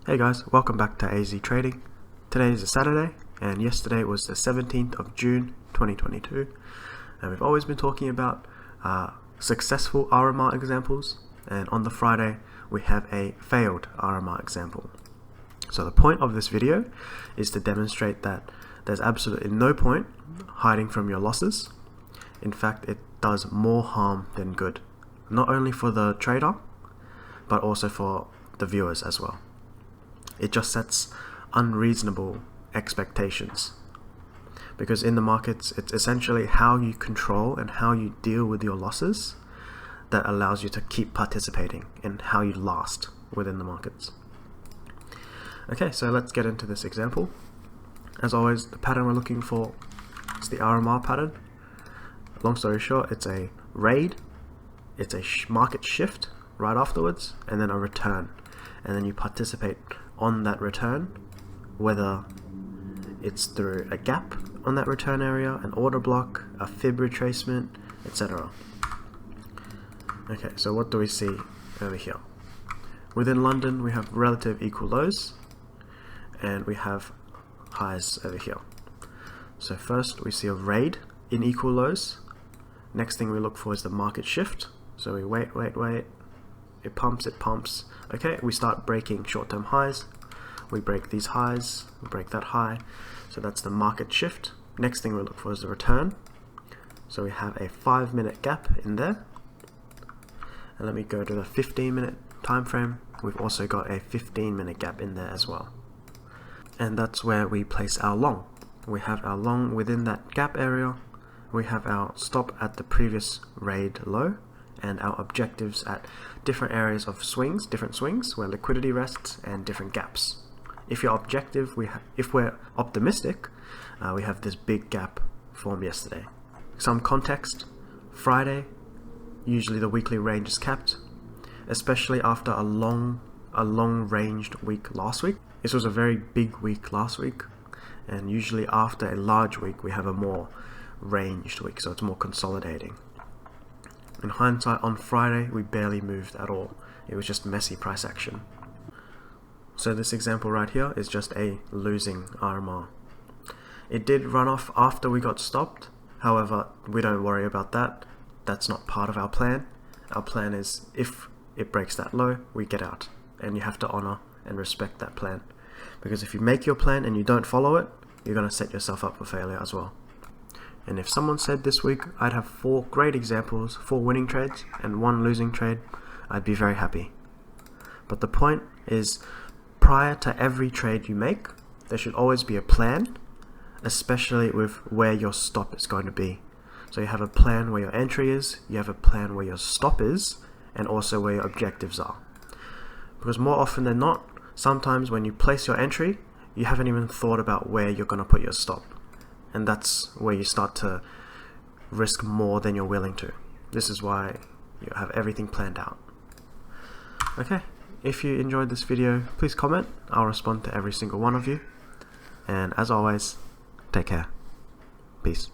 Hey guys, welcome back to AZ Trading. Today is a Saturday and yesterday was the 17th of June 2022, and we've always been talking about successful RMR examples, and on the Friday we have a failed RMR example. So the point of this video is to demonstrate that there's absolutely no point hiding from your losses. In fact, it does more harm than good, not only for the trader but also for the viewers as well. It just sets unreasonable expectations, because in the markets it's essentially how you control and how you deal with your losses that allows you to keep participating and how you last within the markets. Okay, so let's get into this example. As always, the pattern we're looking for is the RMR pattern. Long story short, it's a raid, it's a market shift right afterwards, and then a return, and then you participate on that return, whether it's through a gap on that return area, an order block, a fib retracement, etc. Okay, so what do we see over here? Within London we have relative equal lows and we have highs over here. So first we see a raid in equal lows. Next thing we look for is the market shift. So we wait, it pumps. Okay, we start breaking short-term highs. We break these highs, we break that high. So that's the market shift. Next thing we look for is the return. So we have a 5-minute gap in there. And let me go to the 15-minute time frame. We've also got a 15-minute gap in there as well. And that's where we place our long. We have our long within that gap area. We have our stop at the previous raid low, and our objectives at different areas of swings, different swings where liquidity rests, and different gaps. If you're objective, if we're optimistic, we have this big gap formed yesterday. Some context: Friday, usually the weekly range is capped, especially after a long ranged week last week. This was a very big week last week, and usually after a large week we have a more ranged week, so it's more consolidating. In hindsight, on Friday we barely moved at all. It was just messy price action. So this example right here is just a losing RMR. It did run off after we got stopped. However, we don't worry about that. That's not part of our plan. Our plan is if it breaks that low, we get out. And you have to honor and respect that plan. Because if you make your plan and you don't follow it, you're going to set yourself up for failure as well. And if someone said this week I'd have 4 great examples, 4 winning trades and 1 losing trade, I'd be very happy. But the point is, prior to every trade you make, there should always be a plan, especially with where your stop is going to be. So you have a plan where your entry is, you have a plan where your stop is, and also where your objectives are. Because more often than not, sometimes when you place your entry, you haven't even thought about where you're going to put your stop. And that's where you start to risk more than you're willing to. This is why you have everything planned out. Okay, if you enjoyed this video, please comment. I'll respond to every single one of you. And as always, take care. Peace.